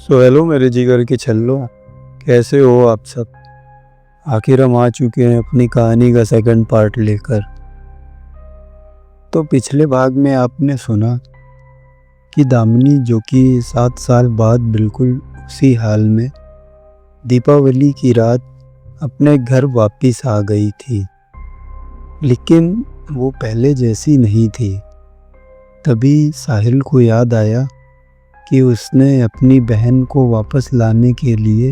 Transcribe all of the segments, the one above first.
Hello मेरे जिगर के छल्लो, कैसे हो आप सब। आखिर हम आ चुके हैं अपनी कहानी का सेकंड पार्ट लेकर। तो पिछले भाग में आपने सुना कि दामिनी, जो कि 7 साल बाद बिल्कुल उसी हाल में दीपावली की रात अपने घर वापस आ गई थी, लेकिन वो पहले जैसी नहीं थी। तभी साहिल को याद आया कि उसने अपनी बहन को वापस लाने के लिए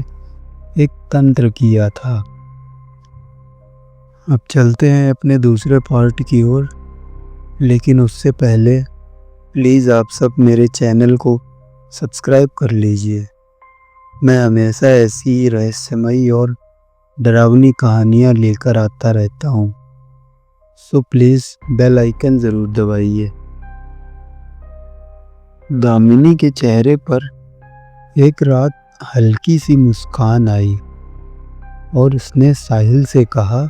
एक तंत्र किया था। अब चलते हैं अपने दूसरे पार्ट की ओर, लेकिन उससे पहले प्लीज़ आप सब मेरे चैनल को सब्सक्राइब कर लीजिए। मैं हमेशा ऐसी रहस्यमयी और डरावनी कहानियाँ लेकर आता रहता हूँ, सो प्लीज़ बेल आइकन ज़रूर दबाइए। दामिनी के चेहरे पर एक रात हल्की सी मुस्कान आई और उसने साहिल से कहा,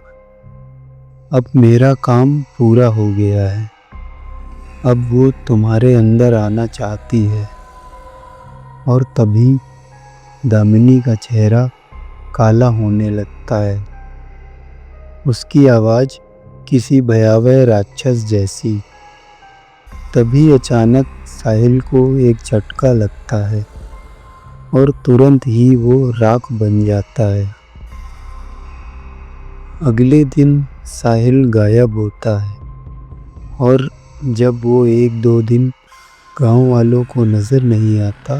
अब मेरा काम पूरा हो गया है, अब वो तुम्हारे अंदर आना चाहती है। और तभी दामिनी का चेहरा काला होने लगता है, उसकी आवाज़ किसी भयावह राक्षस जैसी। तभी अचानक साहिल को एक झटका लगता है और तुरंत ही वो राख बन जाता है। अगले दिन साहिल गायब होता है और जब वो 1-2 दिन गांव वालों को नज़र नहीं आता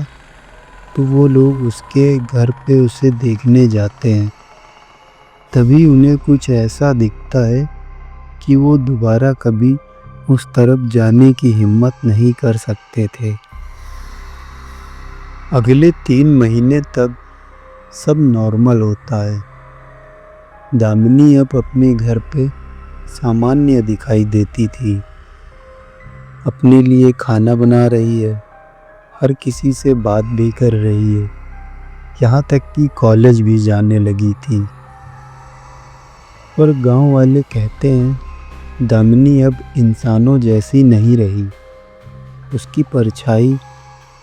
तो वो लोग उसके घर पे उसे देखने जाते हैं। तभी उन्हें कुछ ऐसा दिखता है कि वो दोबारा कभी उस तरफ जाने की हिम्मत नहीं कर सकते थे। अगले 3 महीने तक सब नॉर्मल होता है। दामिनी अब अपने घर पे सामान्य दिखाई देती थी, अपने लिए खाना बना रही है, हर किसी से बात भी कर रही है, यहाँ तक कि कॉलेज भी जाने लगी थी। पर गांव वाले कहते हैं दामिनी अब इंसानों जैसी नहीं रही, उसकी परछाई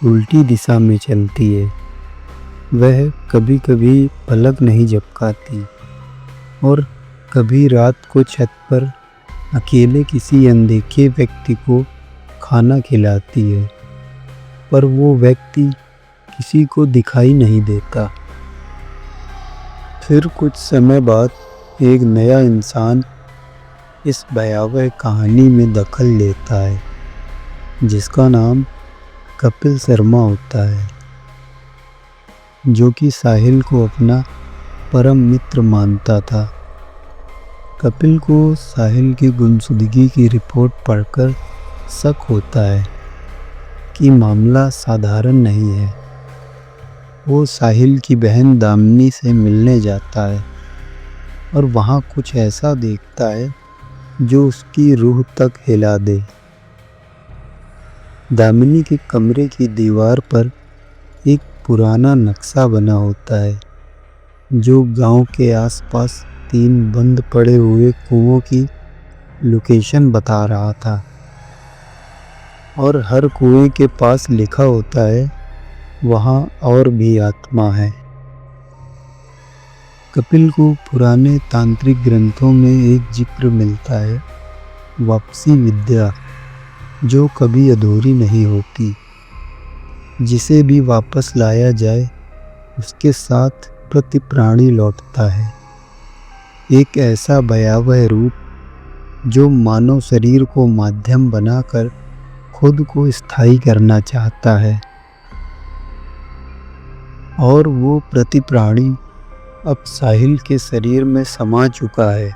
उल्टी दिशा में चलती है। वह कभी कभी पलक नहीं झपकाती और कभी रात को छत पर अकेले किसी अनदेखे व्यक्ति को खाना खिलाती है, पर वो व्यक्ति किसी को दिखाई नहीं देता। फिर कुछ समय बाद एक नया इंसान इस भयावह कहानी में दखल लेता है, जिसका नाम कपिल शर्मा होता है, जो कि साहिल को अपना परम मित्र मानता था। कपिल को साहिल की गुमशुदगी की रिपोर्ट पढ़कर शक होता है कि मामला साधारण नहीं है। वो साहिल की बहन दामिनी से मिलने जाता है और वहाँ कुछ ऐसा देखता है जो उसकी रूह तक हिला दे। दामिनी के कमरे की दीवार पर एक पुराना नक्शा बना होता है, जो गांव के आसपास 3 बंद पड़े हुए कुओं की लोकेशन बता रहा था। और हर कुएं के पास लिखा होता है, वहाँ और भी आत्मा है। कपिल को पुराने तांत्रिक ग्रंथों में एक जिक्र मिलता है, वापसी विद्या, जो कभी अधूरी नहीं होती। जिसे भी वापस लाया जाए उसके साथ प्रति प्राणी लौटता है, एक ऐसा भयावह रूप जो मानव शरीर को माध्यम बनाकर खुद को स्थायी करना चाहता है। और वो प्रति प्राणी अब साहिल के शरीर में समा चुका है,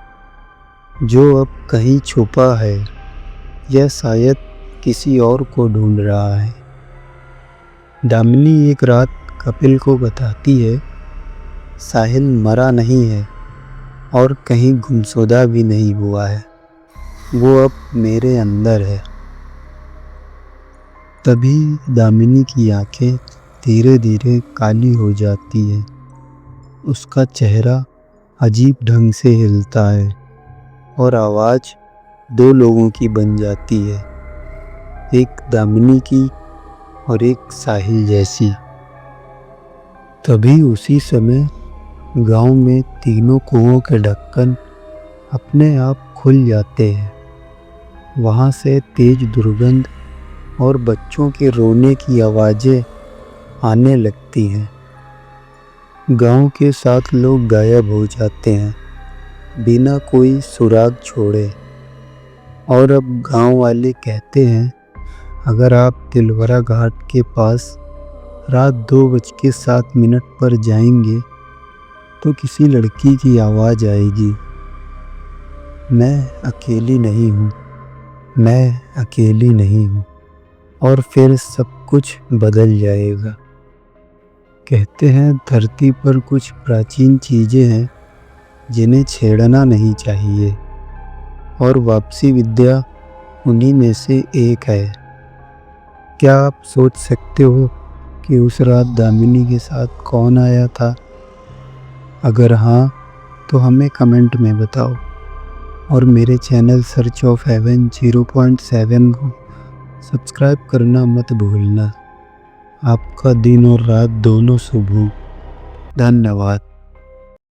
जो अब कहीं छुपा है या शायद किसी और को ढूंढ रहा है। दामिनी एक रात कपिल को बताती है, साहिल मरा नहीं है और कहीं गुमशुदा भी नहीं हुआ है, वो अब मेरे अंदर है। तभी दामिनी की आंखें धीरे धीरे काली हो जाती है, उसका चेहरा अजीब ढंग से हिलता है और आवाज़ 2 लोगों की बन जाती है, एक दामिनी की और एक साहिल जैसी। तभी उसी समय गांव में तीनों कुओं के ढक्कन अपने आप खुल जाते हैं। वहां से तेज दुर्गंध और बच्चों के रोने की आवाज़ें आने लगती हैं। गांव के 7 लोग गायब हो जाते हैं बिना कोई सुराग छोड़े। और अब गांव वाले कहते हैं, अगर आप तिलवरा घाट के पास रात 2:07 पर जाएंगे तो किसी लड़की की आवाज़ आएगी, मैं अकेली नहीं हूँ, मैं अकेली नहीं हूँ। और फिर सब कुछ बदल जाएगा। कहते हैं धरती पर कुछ प्राचीन चीज़ें हैं जिन्हें छेड़ना नहीं चाहिए, और वापसी विद्या उन्हीं में से एक है। क्या आप सोच सकते हो कि उस रात दामिनी के साथ कौन आया था? अगर हाँ, तो हमें कमेंट में बताओ। और मेरे चैनल सर्च ऑफ हेवन 0.7 को सब्सक्राइब करना मत भूलना। आपका दिन और रात दोनों शुभ हो। धन्यवाद।